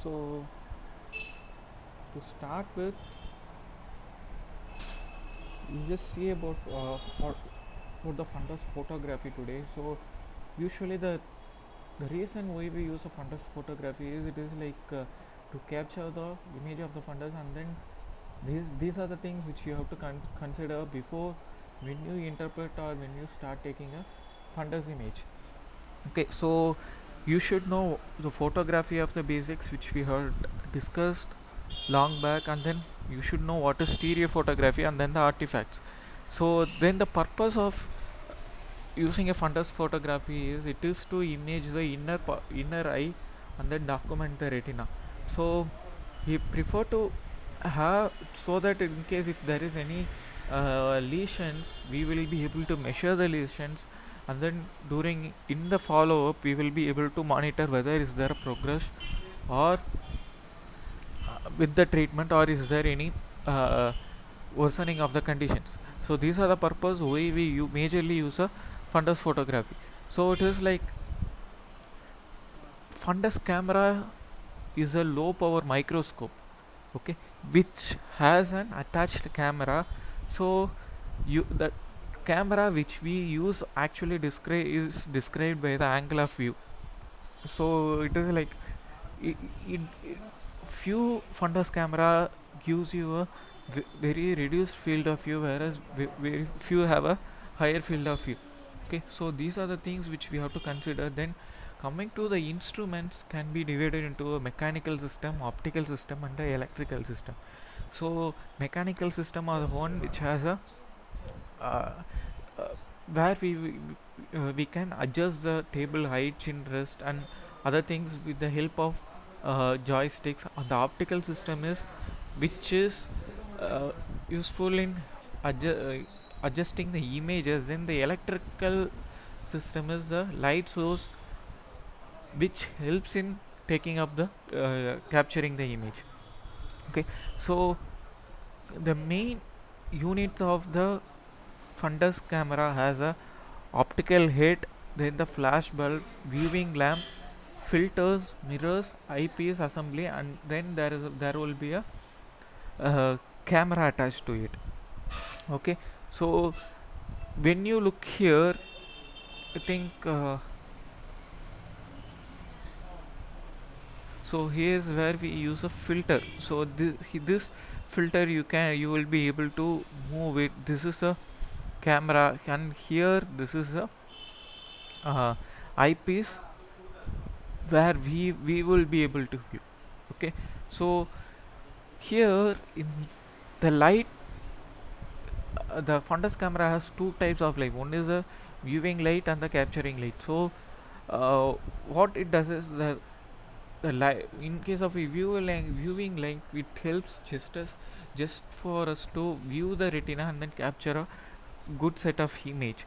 So to start with, we'll just see about the fundus photography today. So usually the reason why we use a fundus photography is it is like to capture the image of the fundus, and then these are the things which you have to consider before when you interpret or when you start taking a fundus image. Okay, so you should know the photography of the basics which we had discussed long back, and then you should know what is stereo photography and then the artifacts. So then the purpose of using a fundus photography is it is to image the inner eye and then document the retina. So we prefer to have, so that in case if there is any lesions, we will be able to measure the lesions, and then in the follow up we will be able to monitor whether is there a progress or with the treatment, or is there any worsening of the conditions. So these are the purpose why we majorly use a fundus photography. So it is like fundus camera is a low power microscope, okay, which has an attached camera. So the camera which we use actually is described by the angle of view. So it is like few fundus camera gives you a very reduced field of view, whereas very few have a higher field of view. Okay, so these are the things which we have to consider. Then coming to the instruments, can be divided into a mechanical system, optical system, and a electrical system. So mechanical system are the one which has a where we can adjust the table height, chin rest, and other things with the help of joysticks. And the optical system is which is useful in adjusting the images. Then the electrical system is the light source which helps in taking up the capturing the image. Okay, so the main units of the fundus camera has a optical head, then the flash bulb, viewing lamp, filters, mirrors, eyepiece assembly, and then there will be a camera attached to it. Okay, so when you look here, I think so here's where we use a filter. So this filter you will be able to move it. This is a camera, and here this is a eyepiece where we will be able to view. Okay, so here in the light, the fundus camera has two types of light. One is a viewing light and the capturing light. So what it does is the light, in case of a viewing light, it helps just for us to view the retina and then capture a good set of image.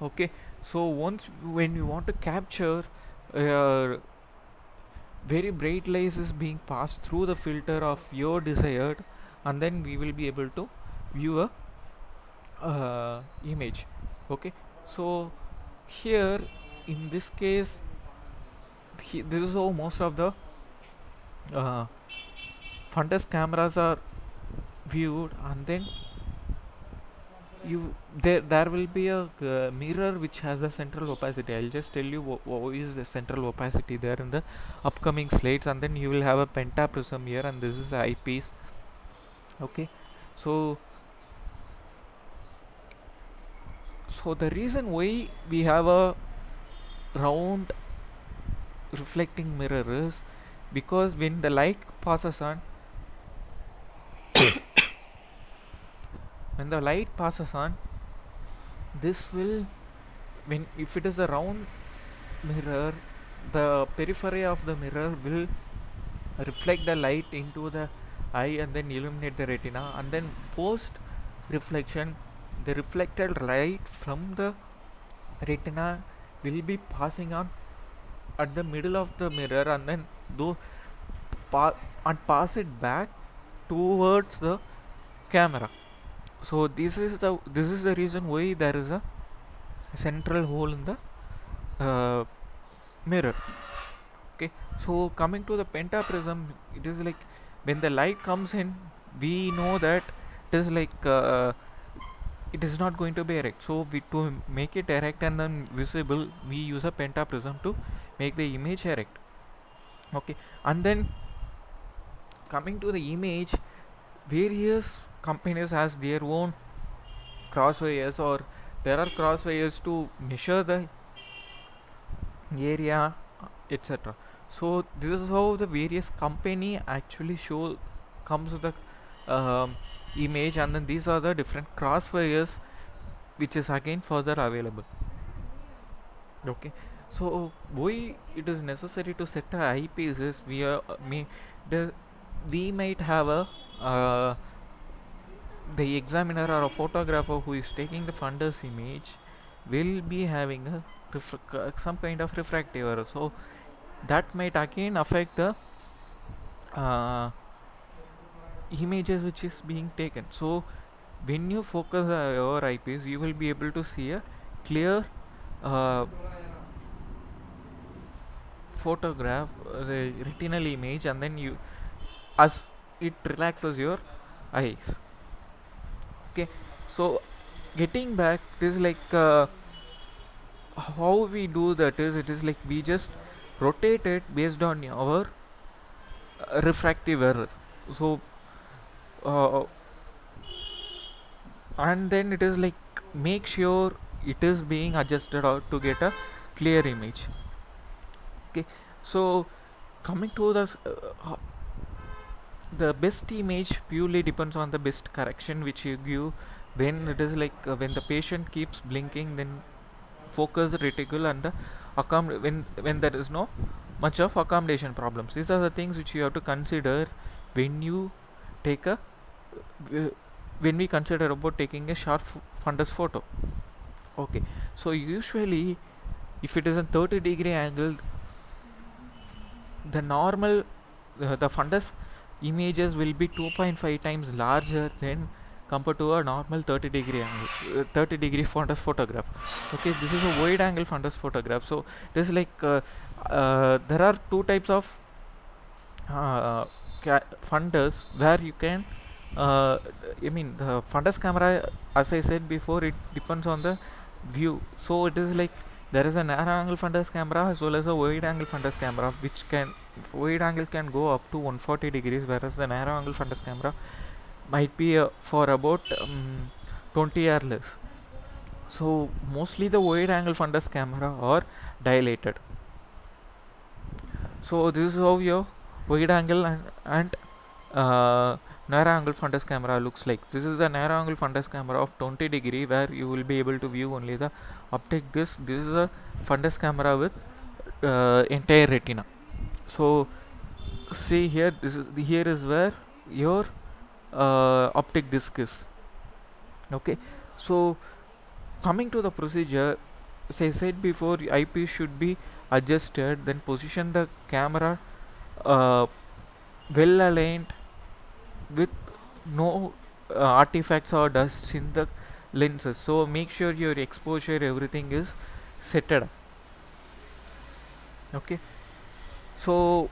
Okay, so once when you want to capture very bright light is being passed through the filter of your desired, and then we will be able to view a image. Okay, so here in this case, this is how most of the fundus cameras are viewed, and then there will be a mirror which has a central opacity. I'll just tell you what is the central opacity there in the upcoming slides, and then you will have a pentaprism here, and this is the eyepiece. Okay, so the reason why we have a round reflecting mirror is because when the light passes on when the light passes on, this will, if it is a round mirror, the periphery of the mirror will reflect the light into the eye and then illuminate the retina, and then post reflection, the reflected light from the retina will be passing on at the middle of the mirror, and then pass it back towards the camera. So this is the reason why there is a central hole in the mirror. Okay, so coming to the pentaprism, it is like when the light comes in, we know that it is like it is not going to be erect, so we, to make it erect and then visible, we use a pentaprism to make the image erect. Okay, and then coming to the image, various companies has their own crosswires, or there are crosswires to measure the area, etc. So this is how the various company actually show comes with the image, and then these are the different crosswires which is again further available. Okay, so why it is necessary to set a eyepiece is we might have a the examiner or a photographer who is taking the fundus image will be having a some kind of refractive error, so that might again affect the images which is being taken. So when you focus your eyepiece, you will be able to see a clear photograph, the retinal image, and then you as it relaxes your eyes. Okay, so getting back, it is like how we do that is, it is like we just rotate it based on our refractive error. So and then it is like make sure it is being adjusted out to get a clear image. Okay, so coming to the best image purely depends on the best correction which you give. Then it is like when the patient keeps blinking, then focus reticle and the when there is no much of accommodation problems. These are the things which you have to consider when you take a when we consider about taking a sharp fundus photo. Okay, so usually if it is a 30-degree angle, the normal the fundus images will be 2.5 times larger than compared to a normal 30-degree angle 30-degree fundus photograph. Okay, this is a wide angle fundus photograph. So this is like there are two types of fundus where you can I mean the fundus camera, as I said before, it depends on the view. So it is like there is a narrow angle fundus camera as well as a wide angle fundus camera, which can wide angle can go up to 140 degrees, whereas the narrow angle fundus camera might be for about 20 or less. So mostly the wide angle fundus camera are dilated. So this is how your wide angle and narrow angle fundus camera looks like. This is the narrow angle fundus camera of 20 degree where you will be able to view only the optic disc. This is a fundus camera with entire retina. So see here, here is where your optic disc is. Okay, so coming to the procedure, as I said before, eyepiece should be adjusted, then position the camera well aligned with no artifacts or dusts in the lenses. So make sure your exposure, everything is set up. Okay, so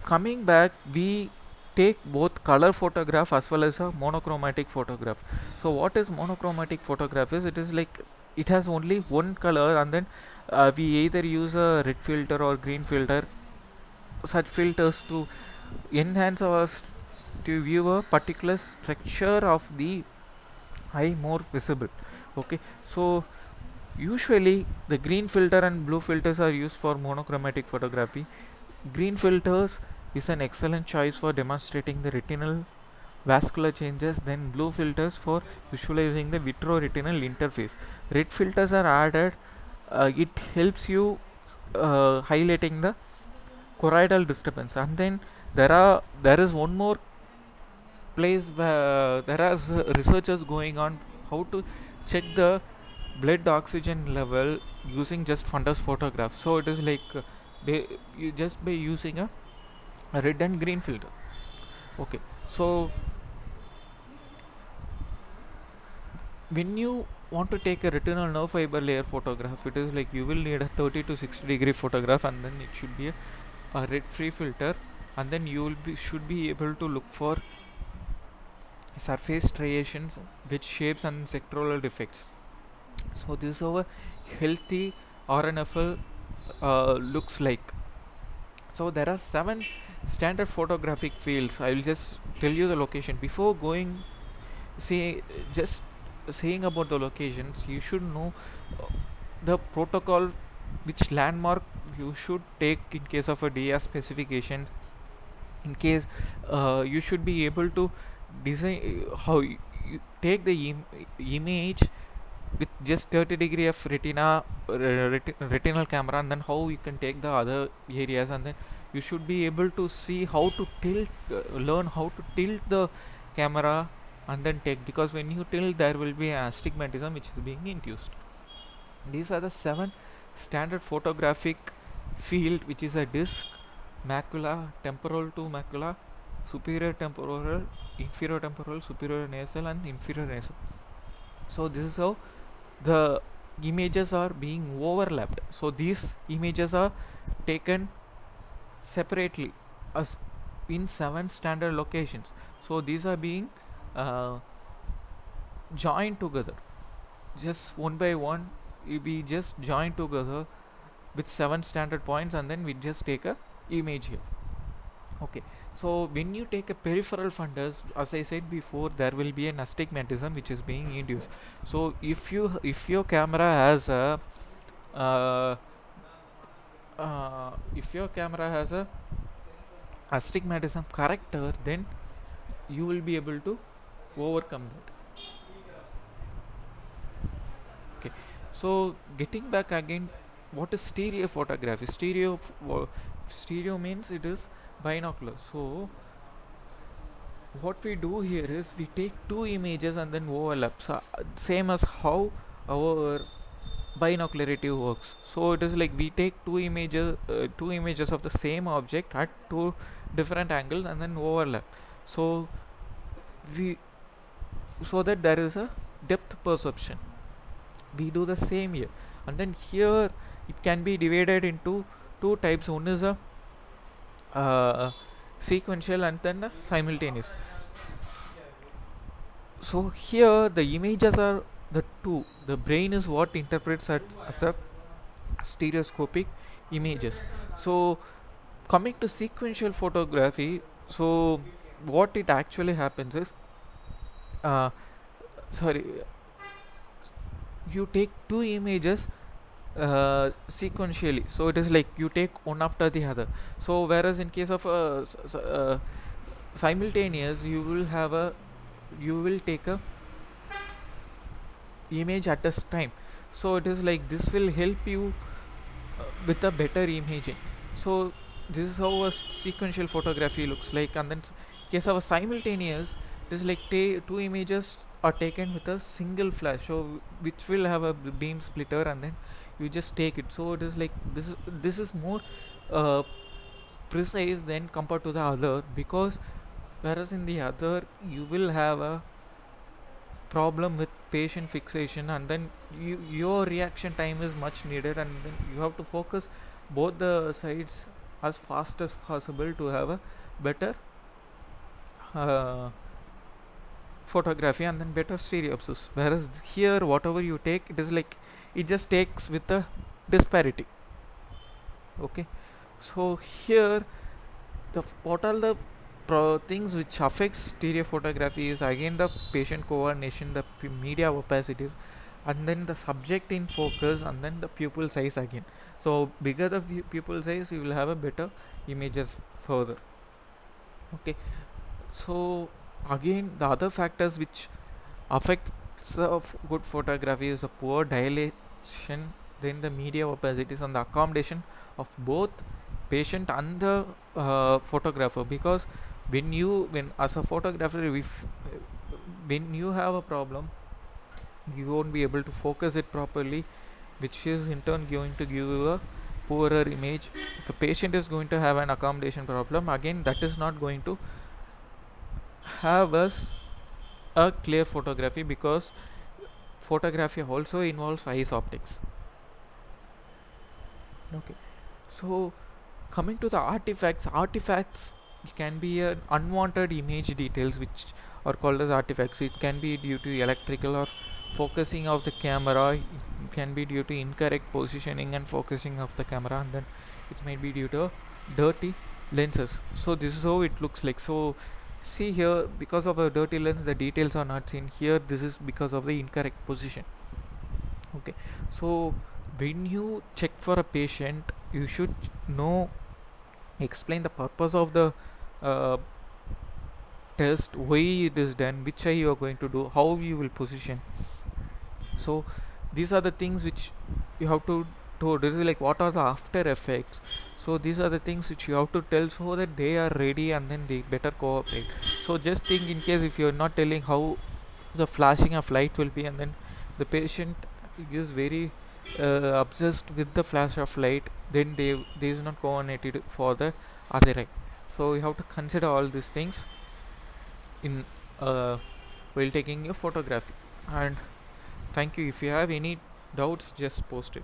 coming back, we take both color photograph as well as a monochromatic photograph. So what is monochromatic photograph is, it is like it has only one color, and then we either use a red filter or green filter, such filters to enhance our to view a particular structure of the eye more visible. Okay, so usually the green filter and blue filters are used for monochromatic photography. Green filters is an excellent choice for demonstrating the retinal vascular changes, then blue filters for visualizing the vitreoretinal interface. Red filters are added, it helps you highlighting the choroidal disturbance. And then there is one more place where there are researchers going on how to check the blood oxygen level using just fundus photograph. So it is like you just by using a red and green filter. Okay, so when you want to take a retinal nerve fiber layer photograph, it is like you will need a 30 to 60 degree photograph, and then it should be a a red free filter, and then you will should be able to look for surface striations with shapes and sectoral defects. So this is how a healthy RNFL looks like. So there are 7 standard photographic fields. I will just tell you the location before going. See, just saying about the locations, you should know the protocol, which landmark you should take in case of a DR specification. In case you should be able to design how you take the image with just 30 degree of retinal camera, and then how you can take the other areas, and then you should be able to see how to tilt, learn how to tilt the camera and then take, because when you tilt there will be astigmatism which is being induced. These are the 7 standard photographic field, which is a disc, macula, temporal to macula, superior temporal, inferior temporal, superior nasal, and inferior nasal. So this is how the images are being overlapped. So these images are taken separately as in 7 standard locations. So these are being joined together, just one by one. We just join together with 7 standard points, and then we just take a image here. Okay, so when you take a peripheral fundus, as I said before, there will be an astigmatism which is being induced. So if your camera has a astigmatism corrector, then you will be able to overcome that. Okay, so getting back again, what is stereo photography? Stereo means it is binocular. So what we do here is we take 2 images and then overlap, so same as how our binocularity works. So it is like we take two images of the same object at 2 different angles and then overlap, so that there is a depth perception. We do the same here, and then here it can be divided into 2 types. One is a sequential and then a simultaneous. So here the images are the 2. The brain is what interprets as a stereoscopic images. So coming to sequential photography, so what it actually happens is you take 2 images sequentially, so it is like you take one after the other. So whereas in case of simultaneous, you will take a image at a time. So it is like this will help you with a better imaging. So this is how a sequential photography looks like. And then case of a simultaneous, it is like 2 images are taken with a single flash, so which will have a beam splitter, and then you just take it. So it is like this is more precise than compared to the other, because whereas in the other you will have a problem with patient fixation, and then your reaction time is much needed, and then you have to focus both the sides as fast as possible to have a better photography and then better stereopsis. Whereas here whatever you take, it is like it just takes with a disparity. Okay, so here what are the things which affects stereo photography is again the patient coordination, the media opacities, and then the subject in focus, and then the pupil size again. So bigger the pupil size, you will have a better images further. Okay, so again the other factors which affect good photography is a poor dilation, then the media opacities, and the accommodation of both patient and the photographer. Because when as a photographer, when you have a problem, you won't be able to focus it properly, which is in turn going to give you a poorer image. If a patient is going to have an accommodation problem, again that is not going to have us a clear photography, because photography also involves eyes optics. Okay, so Coming to the artifacts can be unwanted image details which are called as artifacts. It can be due to electrical or focusing of the camera, it can be due to incorrect positioning and focusing of the camera, and then it might be due to dirty lenses. So this is how it looks like. So see here, because of a dirty lens the details are not seen here. This is because of the incorrect position. Okay, so when you check for a patient, you should know, explain the purpose of the uh, test, why it is done, which eye you are going to do, how you will position. So these are the things which you have to do. This is like what are the after effects. So these are the things which you have to tell so that they are ready and then they better cooperate. So just think, in case if you are not telling how the flashing of light will be, and then the patient is very obsessed with the flash of light, then they is not coordinated for the other eye. So you have to consider all these things in while taking your photography. And thank you. If you have any doubts, just post it.